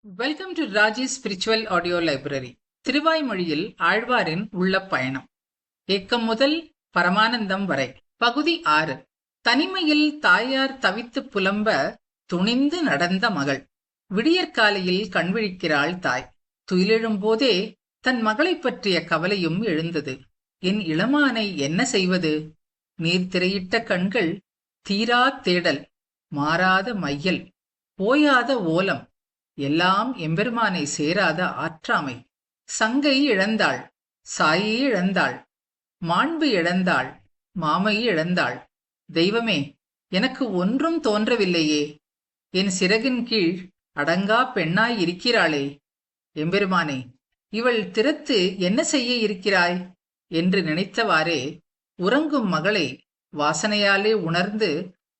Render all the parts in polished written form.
Welcome to Raji spiritual audio library. திருவாய்மொழியில் ஆழ்வாரின் உள்ள பயணம், ஏக்கம் முதல் பரமானந்தம் வரை. பகுதி 6. தனிமையில் தாயார் தவித்து புலம்ப துணிந்து நடந்த மகள். விடியற்காலையில் கண்விழிக்கிறாள் தாய். துயிலெழும் போதே தன் மகளை பற்றிய கவலையும் எழுந்தது. என் இளமானை என்ன செய்வது? நீர்த்திரையிட்ட கண்கள், தீரா தேடல், மாறாத மையல், போயாத ஓலம், எல்லாம் எம்பெருமானை சேராத ஆற்றாமை. சங்கை இழந்தாள், சாயை இழந்தாள், மாண்பு இழந்தாள், மாமை இழந்தாள். தெய்வமே, எனக்கு ஒன்றும் தோன்றவில்லையே. என் சிறகின் கீழ் அடங்கா பெண்ணாய் இருக்கிறாளே. எம்பெருமானே, இவள் திறத்து என்ன செய்ய இருக்கிறாய் என்று நினைத்தவாறே உறங்கும் மகளை வாசனையாலே உணர்ந்து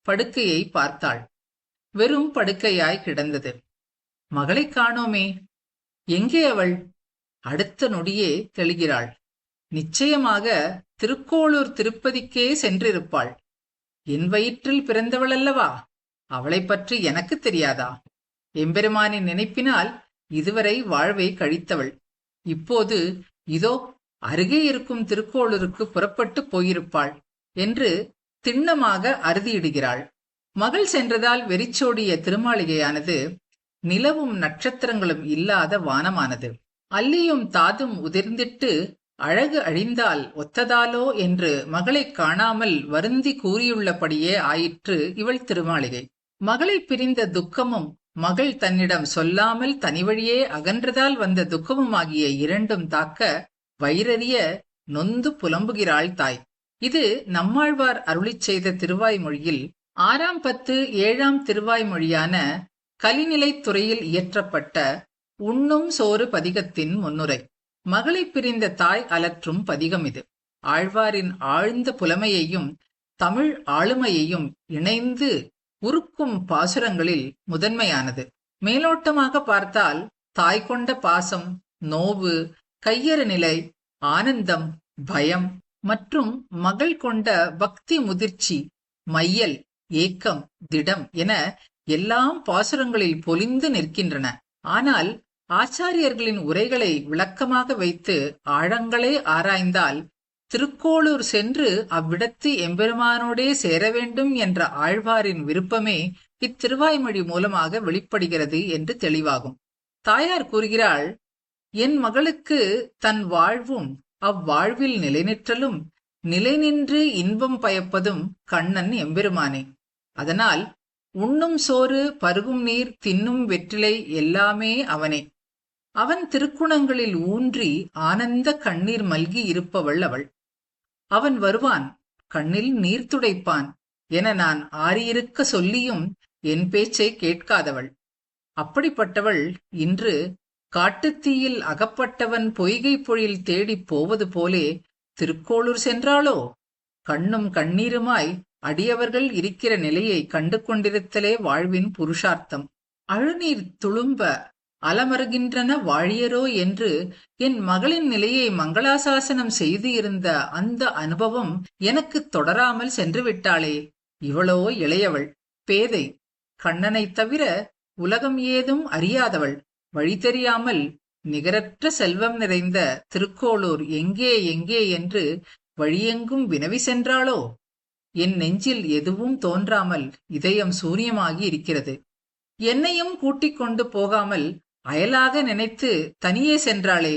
படுக்கையை பார்த்தாள். வெறும் படுக்கையாய் கிடந்தது. மகளை காணோமே, எங்கே அவள்? அடுத்த நொடியே தெளிகிறாள். நிச்சயமாக திருக்கோளூர் திருப்பதிக்கே சென்றிருப்பாள். என் வயிற்றில் பிறந்தவள் அல்லவா? அவளை பற்றி எனக்கு தெரியாதா? எம்பெருமானின் நினைப்பினால் இதுவரை வாழ்வை கழித்தவள் இப்போது இதோ அருகே இருக்கும் திருக்கோளூருக்கு புறப்பட்டு போயிருப்பாள் என்று திண்ணமாக அறுதியிடுகிறாள். மகள் சென்றதால் வெறிச்சோடிய திருமாளிகையானது நிலவும் நட்சத்திரங்களும் இல்லாத வானமானது. அல்லியும் தாதும் உதிர்ந்திட்டு அழகு அழிந்தால் ஒத்ததாலோ என்று மகளை காணாமல் வருந்தி கூறியுள்ளபடியே ஆயிற்று இவள் திருமாளிகை. மகளை பிரிந்த துக்கமும் மகள் தன்னிடம் சொல்லாமல் தனிவழியே அகன்றதால் வந்த துக்கமுமாகிய இரண்டும் தாக்க வயிறறிய நொந்து புலம்புகிறாள் தாய். இது நம்மாழ்வார் அருளிச் செய்த திருவாய்மொழியில் 6ஆம் 10 7ஆம் திருவாய்மொழியான கலிநிலைத் துறையில் இயற்றப்பட்ட உண்ணும் சோறு பதிகத்தின் முன்னுரை. மகளை பிரிந்த தாய் அலற்றும் பதிகம் இது. ஆழ்வாரின் ஆழ்ந்த புலமையையும் தமிழ் ஆளுமையையும் இணைந்து உருக்கும் பாசுரங்களில் முதன்மையானது. மேலோட்டமாக பார்த்தால் தாய் கொண்ட பாசம், நோவு, கையறு நிலை, ஆனந்தம், பயம் மற்றும் மகள் கொண்ட பக்தி முதிர்ச்சி, மையல், ஏக்கம், திடம் என எல்லாம் பாசுரங்களில் பொலிந்து நிற்கின்றன. ஆனால் ஆச்சாரியர்களின் உரைகளை விளக்கமாக வைத்து ஆழங்களே ஆராய்ந்தால் திருக்கோளூர் சென்று அவ்விடத்து எம்பெருமானோடே சேர வேண்டும் என்ற ஆழ்வாரின் விருப்பமே இத்திருவாய்மொழி மூலமாக வெளிப்படுகிறது என்று தெளிவாகும். தாயார் கூறுகிறாள், என் மகளுக்கு தன் வாழ்வும் அவ்வாழ்வில் நிலைநிற்றலும் நிலை நின்று இன்பம் பயப்பதும் கண்ணன் எம்பெருமானே. அதனால் உண்ணும் சோறு, பருகும் நீர், தின்னும் வெற்றிலை எல்லாமே அவனே. அவன் திருக்குணங்களில் ஊன்றி ஆனந்த கண்ணீர் மல்கி இருப்பவள் அவள். அவன் வருவான், கண்ணில் நீர் துடைப்பான் என நான் ஆறியிருக்க சொல்லியும் என் பேச்சை கேட்காதவள். அப்படிப்பட்டவள் இன்று காட்டுத்தீயில் அகப்பட்டவன் பொய்கை பொழில் தேடிப் போவது போலே திருக்கோளூர் சென்றாளோ? கண்ணும் கண்ணீருமாய் அடியவர்கள் இருக்கிற நிலையை கண்டு கொண்டிருத்தலே வாழ்வின் புருஷார்த்தம். அழுநீர் துளும்ப அலமருகின்றன வாழியரோ என்று என் மகளின் நிலையை மங்களாசாசனம் செய்து இருந்த அந்த அனுபவம் எனக்கு தொடராமல் சென்று விட்டாளே. இவளோ இளையவள், பேதை, கண்ணனைத் தவிர உலகம் ஏதும் அறியாதவள். வழி தெரியாமல் நிகரற்ற செல்வம் நிறைந்த திருக்கோளூர் எங்கே எங்கே என்று வழியெங்கும் வினவி சென்றாளோ? என் நெஞ்சில் எதுவும் தோன்றாமல் இதயம் சூரியமாகி இருக்கிறது. என்னையும் கூட்டிக் கொண்டு போகாமல் அயலாக நினைத்து தனியே சென்றாளே.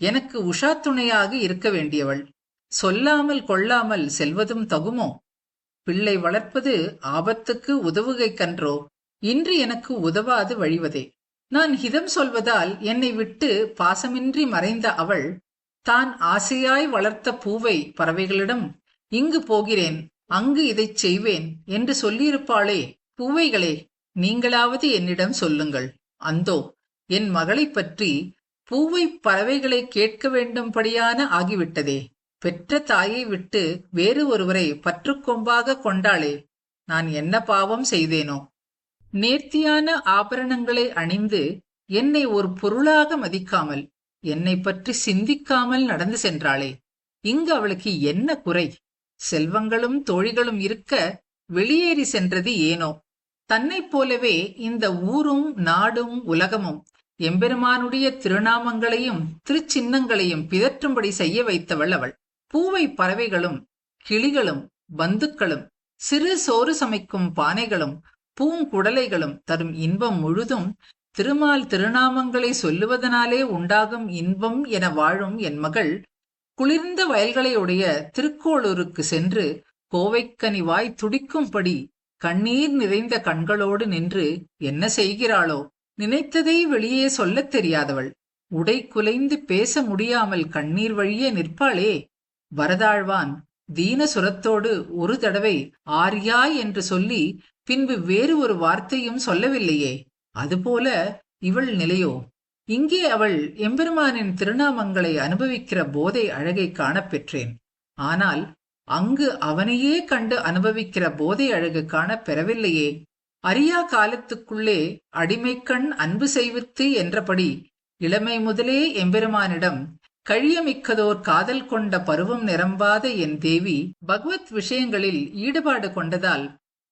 எனக்கு உஷா துணையாக இருக்க வேண்டியவள். சொல்லாமல் கொள்ளாமல் செல்வதும் தகுமோ? பிள்ளை வளர்ப்பது ஆபத்துக்கு உதவுகை கன்றோ? இன்று எனக்கு உதவாது வழிவதே. நான் ஹிதம் சொல்வதால் என்னை விட்டு பாசமின்றி மறைந்த அவள் தான் ஆசையாய் வளர்த்த பூவை பறவைகளிடம் இங்கு போகிறேன், அங்கு இதைச் செய்வேன் என்று சொல்லியிருப்பாளே. பூவைகளே, நீங்களாவது என்னிடம் சொல்லுங்கள். அந்தோ என் மகளை பற்றி பூவை பறவைகளை கேட்க வேண்டும்படியான ஆகிவிட்டதே. பெற்ற தாயை விட்டு வேறு ஒருவரை பற்றுக்கொம்பாக கொண்டாளே. நான் என்ன பாவம் செய்தேனோ? நேர்த்தியான ஆபரணங்களை அணிந்து என்னை ஒரு பொருளாக மதிக்காமல் என்னை பற்றி சிந்திக்காமல் நடந்து சென்றாளே. இங்கு அவளுக்கு என்ன குறை? செல்வங்களும் தோழிகளும் இருக்க வெளியேறி சென்றது ஏனோ? தன்னைப் போலவே இந்த ஊரும் நாடும் உலகமும் எம்பெருமானுடைய திருநாமங்களையும் திருச்சின்னங்களையும் பிதற்றும்படி செய்ய வைத்தவள் அவள். பூவை பறவைகளும் கிளிகளும் பந்துக்களும் சிறு சோறு சமைக்கும் பானைகளும் பூங்குடலைகளும் தரும் இன்பம் முழுதும் திருமால் திருநாமங்களை சொல்லுவதனாலே உண்டாகும் இன்பம் என வாழும் என் மகள் குளிர்ந்த வயல்களையுடைய திருக்கோளூருக்கு சென்று கோவைக்கனி வாய் துடிக்கும்படி கண்ணீர் நிறைந்த கண்களோடு நின்று என்ன செய்கிறாளோ? நினைத்ததை வெளியே சொல்லத் தெரியாதவள், உடை குலைந்து பேச முடியாமல் கண்ணீர் வழியே நிற்பாளே. வரதாழ்வான் தீன சுரத்தோடு ஒரு தடவை ஆர்யா என்று சொல்லி பின்பு வேறு ஒரு வார்த்தையும் சொல்லவில்லையே. அதுபோல இவள் நிலையோ? இங்கே அவள் எம்பெருமானின் திருநாமங்களை அனுபவிக்கிற போதை அழகை காணப்பெற்றேன். ஆனால் அங்கு அவனையே கண்டு அனுபவிக்கிற போதை அழகு காண பெறவில்லையே. அறியா காலத்துக்குள்ளே அடிமைக்கண் அன்பு செய்வித்து என்றபடி இளமை முதலே எம்பெருமானிடம் கழியமிக்கதோர் காதல் கொண்ட பருவம் நிரம்பாத என் தேவி பகவத் விஷயங்களில் ஈடுபாடு கொண்டதால்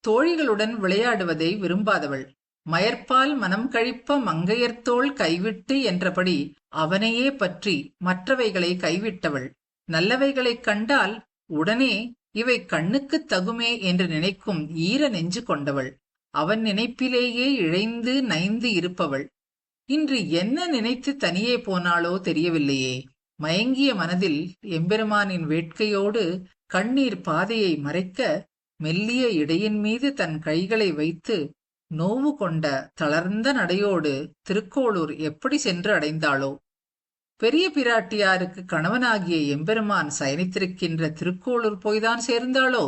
தோழிகளுடன் விளையாடுவதை விரும்பாதவள். மயற்பால் மனம் கழிப்ப மங்கையர்த்தோள் கைவிட்டு என்றபடி அவனையே பற்றி மற்றவைகளை கைவிட்டவள். நல்லவைகளைக் கண்டால் உடனே இவை கண்ணுக்குத் தகுமே என்று நினைக்கும் ஈர நெஞ்சு கொண்டவள். அவன் நினைப்பிலேயே இழைந்து நைந்து இருப்பவள். இன்று என்ன நினைத்து தனியே போனாளோ தெரியவில்லையே. மயங்கிய மனதில் எம்பெருமானின் வேட்கையோடு கண்ணீர் பாதையை மறைக்க மெல்லிய இடையின் மீது தன் கைகளை வைத்து நோவு கொண்ட தளர்ந்த நடையோடு திருக்கோளூர் எப்படி சென்று அடைந்தாளோ? பெரிய பிராட்டியாருக்கு கணவனாகிய எம்பெருமான் சயனித்திருக்கின்ற திருக்கோளூர் போய்தான் சேர்ந்தாளோ?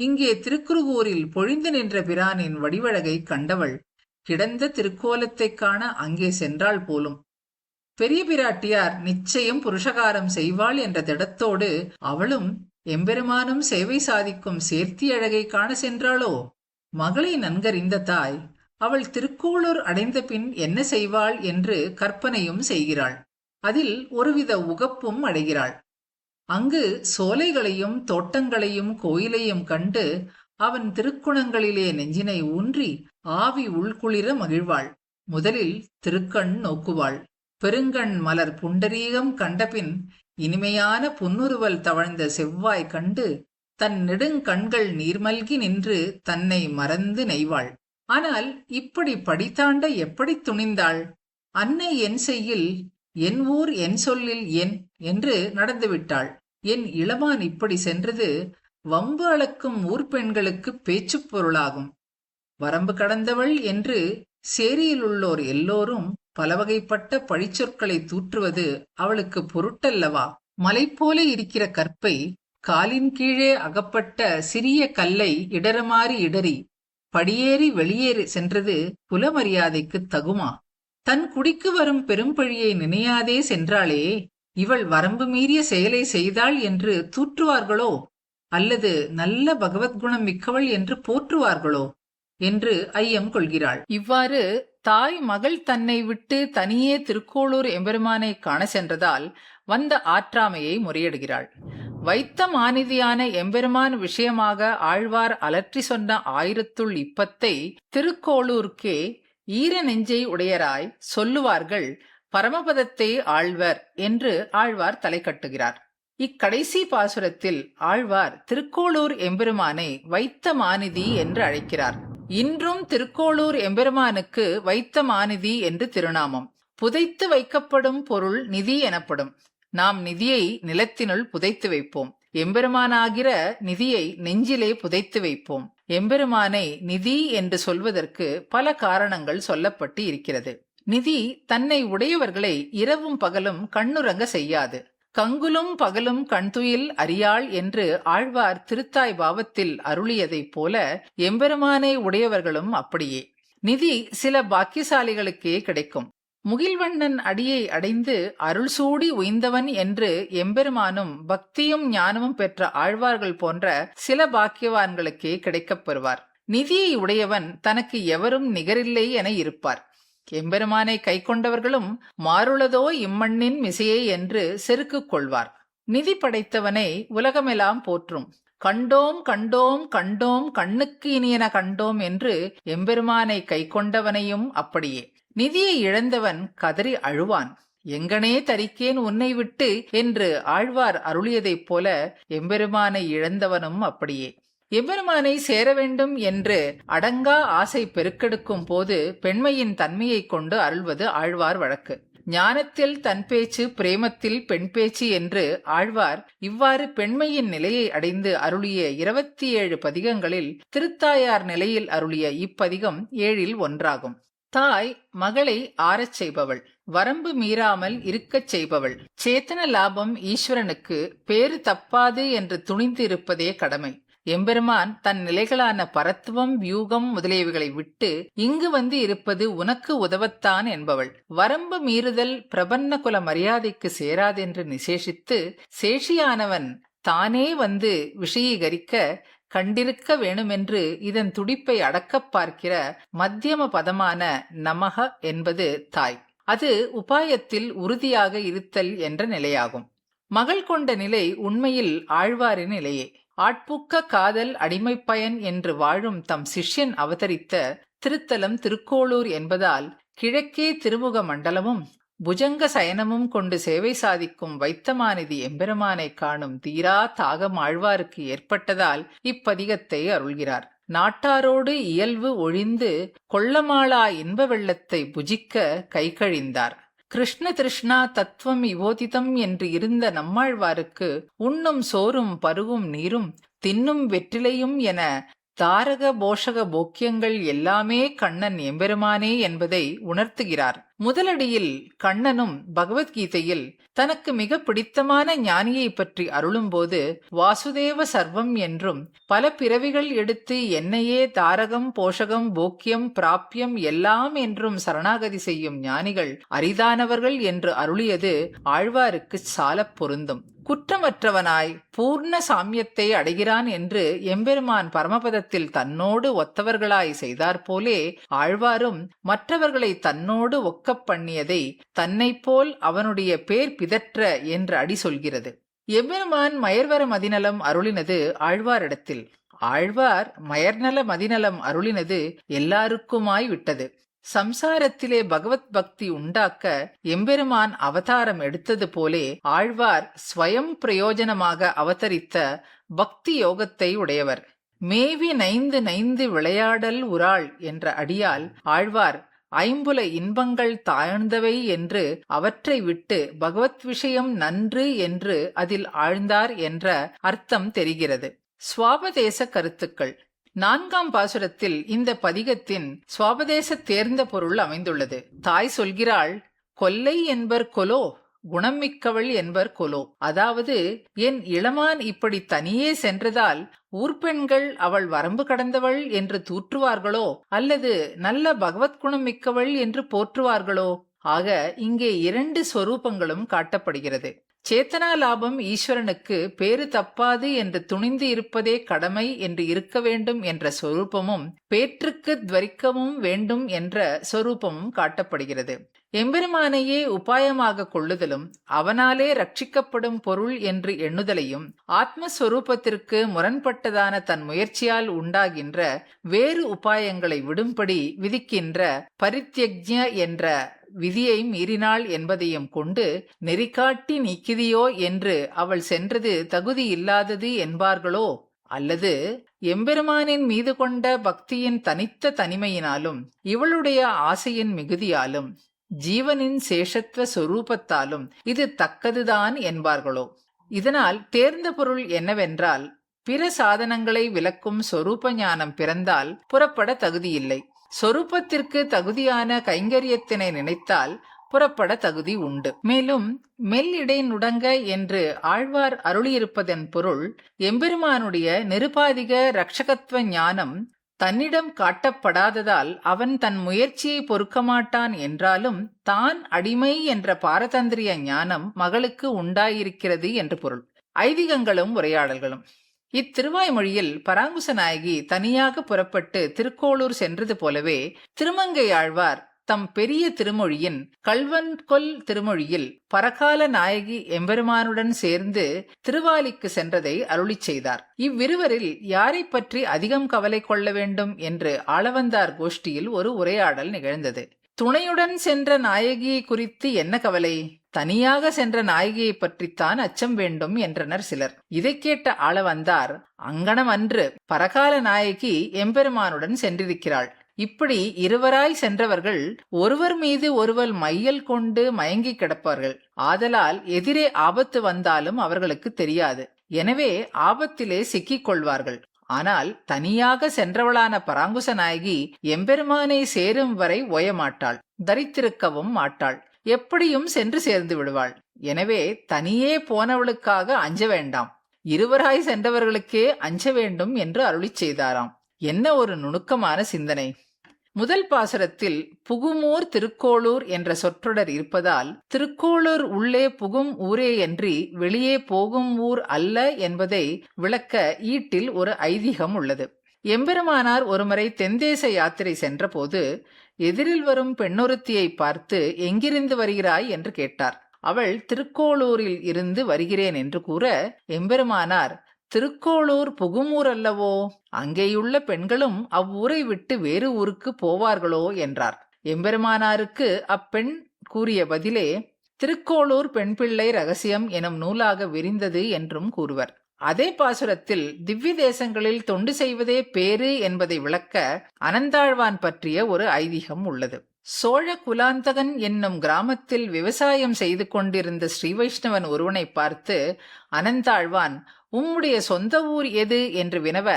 இங்கே திருக்குறுகூரில் பொழிந்து நின்ற பிரானின் வடிவழகை கண்டவள் கிடந்த திருக்கோலத்தைக் காண அங்கே சென்றாள் போலும். பெரிய பிராட்டியார் நிச்சயம் புருஷகாரம் செய்வாள் என்ற திடத்தோடு அவளும் எம்பெருமானும் சேவை சாதிக்கும் சேர்த்தி அழகை காண சென்றாளோ? மகளை நன்கறிந்த தாய் அவள் திருக்கோளூர் அடைந்த பின் என்ன செய்வாள் என்று கற்பனையும் செய்கிறாள். அதில் ஒருவித உகப்பும் அடைகிறாள். அங்கு சோலைகளையும் தோட்டங்களையும் கோயிலையும் கண்டு அவன் திருக்குணங்களிலே நெஞ்சினை ஊன்றி ஆவி உள்குளிர மகிழ்வாள். முதலில் திருக்கண் நோக்குவாள். பெருங்கண் மலர் புண்டரீகம் கண்டபின் இனிமையான புன்னுருவல் தவழ்ந்த செவ்வாய் கண்டு தன் நெடுங்கண்கள் நீர்மல்கி நின்று தன்னை மறந்து நெய்வாள். ஆனால் இப்படி படித்தாண்ட எப்படி துணிந்தாள்? அன்னை என் செய்யில் என் ஊர் என் சொல்லில் என் என்று நடந்துவிட்டாள். என் இளமான் இப்படி சென்றது வம்பு அளக்கும் ஊர் பெண்களுக்கு பேச்சுப் பொருளாகும். வரம்பு கடந்தவள் என்று சேரியில் உள்ளோர் எல்லோரும் பலவகைப்பட்ட பழிச்சொற்களை தூற்றுவது அவளுக்கு பொருட்டல்லவா? மலை போல இருக்கிற கற்பை காலின் கீழே அகப்பட்ட சிறிய கல்லை இடறுமாறி இடறி படியேறி வெளியேறி சென்றது குலமரியாதைக்கு தகுமா? தன் குடிக்கு வரும் பெரும்பழியை நினையாதே சென்றாளே, இவள் வரம்பு மீறிய செயலை செய்தாள் என்று தூற்றுவார்களோ அல்லது நல்ல பகவத்குணம் மிக்கவள் என்று போற்றுவார்களோ என்று ஐயம் கொள்கிறாள். இவ்வாறு தாய் மகள் தன்னை விட்டு தனியே திருக்கோளூர் எம்பெருமானை காண சென்றதால் வந்த ஆற்றாமையை முறையிடுகிறாள். வைத்த மாநிதியான எம்பெருமான் விஷயமாக ஆழ்வார் அலற்றி சொன்ன 1010 திருக்கோளூர்க்கே ஈர நெஞ்சை உடையராய் சொல்லுவார்கள் பரமபதத்தை ஆழ்வர் என்று ஆழ்வார் தலை கட்டுகிறார். இக்கடைசி பாசுரத்தில் ஆழ்வார் திருக்கோளூர் எம்பெருமானை வைத்த மாநிதி என்று அழைக்கிறார். இன்றும் திருக்கோளூர் எம்பெருமானுக்கு வைத்த மாநிதி என்று திருநாமம். புதைத்து வைக்கப்படும் பொருள் நிதி எனப்படும். நாம் நிதியை நிலத்தினுள் புதைத்து வைப்போம். எம்பெருமானாகிற நிதியை நெஞ்சிலே புதைத்து வைப்போம். எம்பெருமானை நிதி என்று சொல்வதற்கு பல காரணங்கள் சொல்லப்பட்டு இருக்கிறது. நிதி தன்னை உடையவர்களை இரவும் பகலும் கண்ணுறங்க செய்யாது. கங்குலும் பகலும் கண்துயில் அறியாள் என்று ஆழ்வார் திருத்தாய் பாவத்தில் அருளியதைப் போல எம்பெருமானை உடையவர்களும் அப்படியே. நிதி சில பாக்கியசாலிகளுக்கே கிடைக்கும். முகில்வண்ணன் அடியை அடைந்து அருள் சூடி உய்ந்தவன் என்று எம்பெருமானும் பக்தியும் ஞானமும் பெற்ற ஆழ்வார்கள் போன்ற சில பாக்கியவான்களுக்கே கிடைக்கப் பெறுவார். நிதியை உடையவன் தனக்கு எவரும் நிகரில்லை என இருப்பார். எம்பெருமானை கை கொண்டவர்களும் மாறுளதோ இம்மண்ணின் மிசையே என்று செருக்கு கொள்வார். நிதி படைத்தவனை உலகமெல்லாம் போற்றும். கண்டோம் கண்டோம் கண்டோம் கண்ணுக்கு இனியன கண்டோம் என்று எம்பெருமானை கைக்கொண்டவனையும் அப்படியே. நிதியை இழந்தவன் கதறி அழுவான். எங்கனே தரிக்கேன் உன்னை விட்டு என்று ஆழ்வார் அருளியதைப் போல எம்பெருமானை இழந்தவனும் அப்படியே. எம்பெருமானை சேர வேண்டும் என்று அடங்கா ஆசை பெருக்கெடுக்கும் போது பெண்மையின் தன்மையை கொண்டு அருள்வது ஆழ்வார் வழக்கு. ஞானத்தில் தன் பேச்சு, பிரேமத்தில் பெண் பேச்சு என்று ஆழ்வார் இவ்வாறு பெண்மையின் நிலையை அடைந்து அருளிய 27 பதிகங்களில் திருத்தாயார் நிலையில் அருளிய இப்பதிகம் 7இல் ஒன்றாகும். தாய் மகளை ஆறச் செய்பவள், வரம்பு மீறாமல் இருக்கச் செய்பவள். சேத்தன லாபம் ஈஸ்வரனுக்கு, பேறு தப்பாது என்று துணிந்து இருப்பதே கடமை. எம்பெருமான் தன் நிலைகளான பரத்துவம், வியூகம் முதலியவைகளை விட்டு இங்கு வந்து இருப்பது உனக்கு உதவத்தான் என்பவள். வரம்பு மீறுதல் பிரபன்ன குல மரியாதைக்கு சேராதென்று நிசேஷித்து சேஷியானவன் தானே வந்து விஷயீகரிக்க கண்டிருக்க வேணுமென்று இதன் துடிப்பை அடக்கப் பார்க்கிற மத்தியம பதமான நமக என்பது தாய். அது உபாயத்தில் உறுதியாக இருத்தல் என்ற நிலையாகும். மகள் கொண்ட நிலை உண்மையில் ஆழ்வாரின் நிலையே. ஆட்புக்க காதல் அடிமைப்பயன் என்று வாழும் தம் சிஷ்யன் அவதரித்த திருத்தலம் திருக்கோளூர் என்பதால் கிழக்கே திருமுக மண்டலமும் புஜங்க சயனமும் கொண்டு சேவை சாதிக்கும் வைத்தமாநிதி எம்பெருமானை காணும் தீரா தாகம் ஆழ்வாருக்கு ஏற்பட்டதால் இப்பதிகத்தை அருள்கிறார். நாட்டாரோடு இயல்பு ஒழிந்து கொள்ளமாளா இன்ப வெள்ளத்தை புஜிக்க கைகழிந்தார். கிருஷ்ண திருஷ்ணா தத்துவம் இவோதிதம் என்று இருந்த நம்மாழ்வாருக்கு உண்ணும் சோறும் பருகும் நீரும் தின்னும் வெற்றிலையும் என தாரக போஷக போக்கியங்கள் எல்லாமே கண்ணன் எம்பெருமானே என்பதை உணர்த்துகிறார். முதலடியில் கண்ணனும் பகவத்கீதையில் தனக்கு மிக பிடித்தமான ஞானியை பற்றி அருளும்போது வாசுதேவ சர்வம் என்றும் பல பிறவிகள் எடுத்து என்னையே தாரகம் போஷகம் போக்கியம் பிராப்பியம் எல்லாம் என்றும் சரணாகதி செய்யும் ஞானிகள் அரிதானவர்கள் என்று அருளியது ஆழ்வாருக்கு சாலப் பொருந்தும். குற்றமற்றவனாய் பூர்ண சாமியத்தை அடைகிறான் என்று எம்பெருமான் பரமபதத்தில் தன்னோடு ஒத்தவர்களாய் செய்தாற்போலே ஆழ்வாரும் மற்றவர்களை தன்னோடு ஒக்க பண்ணியதை தன்னை போல் அவனுடைய பேர் பிதற்ற என்று அடி சொல்கிறது. எம்பெருமான் மயர்வர மதிநலம் அருளினது ஆழ்வாரிடத்தில், ஆழ்வார் மயர்நல மதிநலம் அருளினது எல்லாருக்குமாய் விட்டது. சம்சாரத்திலே பகவத் பக்தி உண்டாக்க எம்பெருமான் அவதாரம் எடுத்தது போலே ஆழ்வார் ஸ்வயம் பிரயோஜனமாக அவதரித்த பக்தி யோகத்தை உடையவர். மேவி நைந்து நைந்து விளையாடல் உராள் என்ற அடியால் ஆழ்வார் ஐம்புல இன்பங்கள் தாழ்ந்தவை என்று அவற்றை விட்டு பகவத் விஷயம் நன்று என்று அதில் ஆழ்ந்தார் என்ற அர்த்தம் தெரிகிறது. சுவாபதேச கருத்துக்கள். 4ஆம் பாசுரத்தில் இந்த பதிகத்தின் சுவாபதேச தேர்ந்த பொருள் அமைந்துள்ளது. தாய் சொல்கிறாள், கொல்லை என்பர் கொலோ, குணம் மிக்கவள் என்பர் கொலோ. அதாவது என் இளமான் இப்படி தனியே சென்றதால் ஊர்பெண்கள் அவள் வரம்பு கடந்தவள் என்று தூற்றுவார்களோ அல்லது நல்ல பகவத் குணம் மிக்கவள் என்று போற்றுவார்களோ? ஆக இங்கே 2 ஸ்வரூபங்களும் காட்டப்படுகிறது. சேத்தனா லாபம் ஈஸ்வரனுக்கு பேறு தப்பாது என்று துணிந்து இருப்பதே கடமை என்று இருக்க வேண்டும் என்ற சொரூபமும் பேற்றுக்கு துவரிக்கவும் வேண்டும் என்ற சொரூபமும் காட்டப்படுகிறது. எம்பெருமானையே உபாயமாக கொள்ளுதலும் அவனாலே ரட்சிக்கப்படும் பொருள் என்று எண்ணுதலையும் ஆத்மஸ்வரூபத்திற்கு முரண்பட்டதான தன் முயற்சியால் உண்டாகின்ற வேறு உபாயங்களை விடும்படி விதிக்கின்ற பரித்யக்ஞ என்ற விதியை மீறினாள் என்பதையும் கொண்டு நெறிகாட்டி நீக்கிதியோ என்று அவள் சென்றது தகுதி இல்லாதது என்பார்களோ? அல்லது எம்பெருமானின் மீது கொண்ட பக்தியின் தனித்த தனிமையினாலும் இவளுடைய ஆசையின் மிகுதியாலும் ஜீவனின் சேஷத்துவ சொரூபத்தாலும் இது தக்கதுதான் என்பார்களோ? இதனால் தேர்ந்த பொருள் என்னவென்றால், பிற சாதனங்களை விளக்கும் சொரூப ஞானம் பிறந்தால் புறப்பட தகுதியில்லை. சொரூபத்திற்கு தகுதியான கைங்கரியத்தினை நினைத்தால் புறப்பட தகுதி உண்டு. மேலும் மெல்லிடை நுடங்க என்று ஆழ்வார் அருளியிருப்பதன் பொருள், எம்பெருமானுடைய நிருபாதிக ரட்சகத்துவ ஞானம் தன்னிடம் காட்டப்படாததால் அவன் தன் முயற்சியை பொறுக்க மாட்டான் என்றாலும் தான் அடிமை என்ற பாரதந்திரிய ஞானம் மகளுக்கு உண்டாயிருக்கிறது என்று பொருள். ஐதிகங்களும் உரையாடல்களும். இத்திருவாய்மொழியில் பராங்குச நாயகி தனியாக புறப்பட்டு திருக்கோளூர் சென்றது போலவே திருமங்கை ஆழ்வார் தம் பெரிய திருமொழியின் கள்வன்கொல் திருமொழியில் பரகால நாயகி எம்பெருமானுடன் சேர்ந்து திருவாலிக்கு சென்றதை அருளிச் செய்தார். இவ்விருவரில் யாரை பற்றி அதிகம் கவலை கொள்ள வேண்டும் என்று ஆளவந்தார் கோஷ்டியில் ஒரு உரையாடல் நிகழ்ந்தது. துணையுடன் சென்ற நாயகியை குறித்து என்ன கவலை, தனியாக சென்ற நாயகியை பற்றித்தான் அச்சம் வேண்டும் என்றனர் சிலர். இதை கேட்ட ஆளவந்தார், அங்கனம் அன்று பரகால நாயகி எம்பெருமானுடன் சென்றிருக்கிறாள். இப்படி இருவராய் சென்றவர்கள் ஒருவர் மீது ஒருவர் மையல் கொண்டு மயங்கி கிடப்பார்கள். ஆதலால் எதிரே ஆபத்து வந்தாலும் அவர்களுக்கு தெரியாது. எனவே ஆபத்திலே சிக்கிக் கொள்வார்கள். ஆனால் தனியாக சென்றவளான பராங்குச நாயகி எம்பெருமானை சேரும் வரை ஓயமாட்டாள், தரித்திருக்கவும் மாட்டாள். எப்படியும் சென்று சேர்ந்து விடுவாள். எனவே தனியே போனவளுக்காக அஞ்ச வேண்டாம், இருவராய் சென்றவர்களுக்கே அஞ்ச வேண்டும் என்று அருளிச் செய்தாராம். என்ன ஒரு நுணுக்கமான சிந்தனை! முதல் பாசுரத்தில் புகுமூர் திருக்கோளூர் என்ற சொற்றொடர் இருப்பதால் திருக்கோளூர் உள்ளே புகும் ஊரேயன்றி வெளியே போகும் ஊர் அல்ல என்பதை விளக்க ஈட்டில் ஒரு ஐதீகம் உள்ளது. எம்பெருமானார் ஒருமுறை தென்தேச யாத்திரை சென்ற போது எதிரில் வரும் பெண்ணொருத்தியை பார்த்து எங்கிருந்து வருகிறாய் என்று கேட்டார். அவள் திருக்கோளூரில் இருந்து வருகிறேன் என்று கூற, எம்பெருமானார், திருக்கோளூர் புகுமூர் அல்லவோ, அங்கேயுள்ள பெண்களும் அவ்வூரை விட்டு வேறு ஊருக்கு போவார்களோ என்றார். எம்பெருமானாருக்கு அப்பெண் கூறிய பதிலே திருக்கோளூர் பெண் பிள்ளை ரகசியம் எனும் நூலாக விரிந்தது என்றும் கூறுவர். அதே பாசுரத்தில் திவ்ய தேசங்களில் தொண்டு செய்வதே பேறு என்பதை விளக்க அனந்தாழ்வான் பற்றிய ஒரு ஐதீகம் உள்ளது. சோழ குலாந்தகன் என்னும் கிராமத்தில் விவசாயம் செய்து கொண்டிருந்த ஸ்ரீ வைஷ்ணவன் ஒருவனை பார்த்து அனந்தாழ்வான், உம்முடைய சொந்த ஊர் எது என்று வினவ,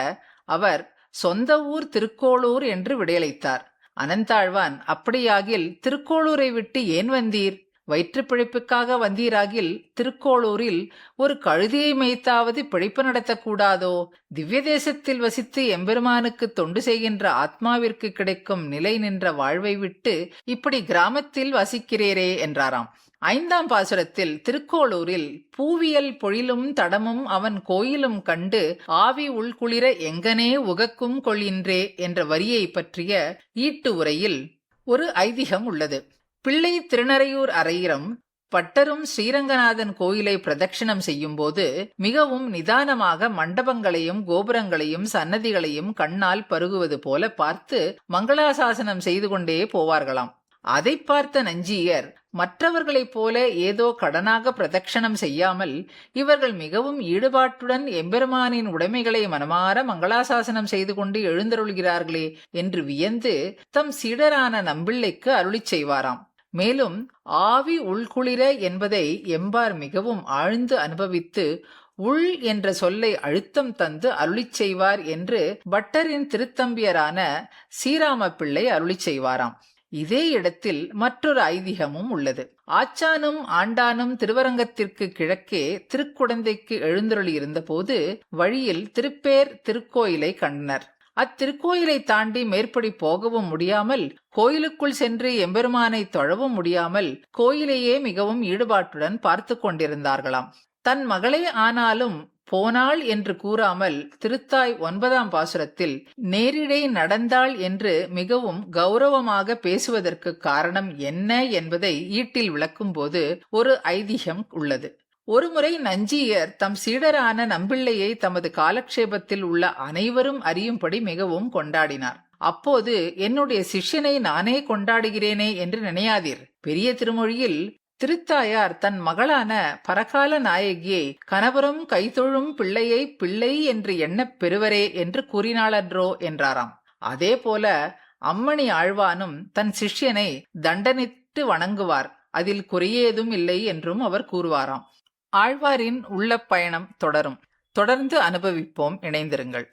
அவர் சொந்த ஊர் திருக்கோளூர் என்று விடையளித்தார். அனந்தாழ்வான், அப்படியாகில் திருக்கோளூரை விட்டு ஏன் வந்தீர்? வயிற்று பிழைப்புக்காக வந்தீராகில் திருக்கோளூரில் ஒரு கழுதியை மேய்த்தாவது பிழைப்பு நடத்தக்கூடாதோ? திவ்ய தேசத்தில் வசித்து எம்பெருமானுக்கு தொண்டு செய்கின்ற ஆத்மாவிற்கு கிடைக்கும் நிலை நின்ற வாழ்வை விட்டு இப்படி கிராமத்தில் வசிக்கிறேரே என்றாராம். 5ஆம் பாசுரத்தில் திருக்கோளூரில் பூவியல் பொழிலும் தடமும் அவன் கோயிலும் கண்டு ஆவி உள்குளிர எங்கனே உகக்கும் கொள்கின்றே என்ற வரியை பற்றிய ஈட்டு உரையில் ஒரு ஐதீகம் உள்ளது. பிள்ளை திருநறையூர் அரையிரம் பட்டரும் ஸ்ரீரங்கநாதன் கோயிலை பிரதட்சிணம் செய்யும் போது மிகவும் நிதானமாக மண்டபங்களையும் கோபுரங்களையும் சன்னதிகளையும் கண்ணால் பருகுவது போல பார்த்து மங்களாசாசனம் செய்து கொண்டே போவார்களாம். அதை பார்த்த நஞ்சியர் மற்றவர்களைப் போல ஏதோ கடனாக பிரதட்சணம் செய்யாமல் இவர்கள் மிகவும் ஈடுபாட்டுடன் எம்பெருமானின் உடைமைகளை மனமாற மங்களாசாசனம் செய்து கொண்டு எழுந்தருள்கிறார்களே என்று வியந்து தம் சீடரான நம்பிள்ளைக்கு அருளிச் செய்வாராம். மேலும் ஆவி உள்குளிர என்பதை எம்பார் மிகவும் ஆழ்ந்து அனுபவித்து உள் என்ற சொல்லை அழுத்தம் தந்து அருளிச் செய்வார் என்று பட்டரின் திருத்தம்பியரான ஸ்ரீராம பிள்ளை அருளிச் செய்வாராம். இதே இடத்தில் மற்றொரு ஐதீகமும் உள்ளது. ஆச்சானும் ஆண்டானும் திருவரங்கத்திற்கு கிழக்கே திருக்குடந்தைக்கு எழுந்தருளி இருந்த போது வழியில் திருப்பேர் திருக்கோயிலை கண்டனர். அத்திருக்கோயிலை தாண்டி மேற்படி போகவும் முடியாமல், கோயிலுக்குள் சென்று எம்பெருமானை தொழவும் முடியாமல் கோயிலையே மிகவும் ஈடுபாட்டுடன் பார்த்து கொண்டிருந்தார்களாம். தன் மகளே ஆனாலும் போனாள் என்று கூறாமல் திருத்தாய் 9ஆம் பாசுரத்தில் நேரிடை நடந்தாள் என்று மிகவும் கௌரவமாக பேசுவதற்கு காரணம் என்ன என்பதை ஈட்டில் விளக்கும் போது ஒரு ஐதீகம் உள்ளது. ஒருமுறை நஞ்சியர் தம் சீடரான நம்பிள்ளையை தமது காலக்ஷேபத்தில் உள்ள அனைவரும் அறியும்படி மிகவும் கொண்டாடினார். அப்போது, என்னுடைய சிஷ்யனை நானே கொண்டாடுகிறேனே என்று நினையாதீர். பெரிய திருமொழியில் திருத்தாயார் தன் மகளான பரகால நாயகியை கணவரும் கைதொழும் பிள்ளையை பிள்ளை என்று எண்ணப் பெறுவரே என்று கூறினாளன்றோ என்றாராம். அதே போல அம்மணி ஆழ்வானும் தன் சிஷ்யனை தண்டனிட்டு வணங்குவார், அதில் குறையேதும் இல்லை என்றும் அவர் கூறுவாராம். ஆழ்வாரின் உள்ள பயணம் தொடரும். தொடர்ந்து அனுபவிப்போம். இணைந்திருங்கள்.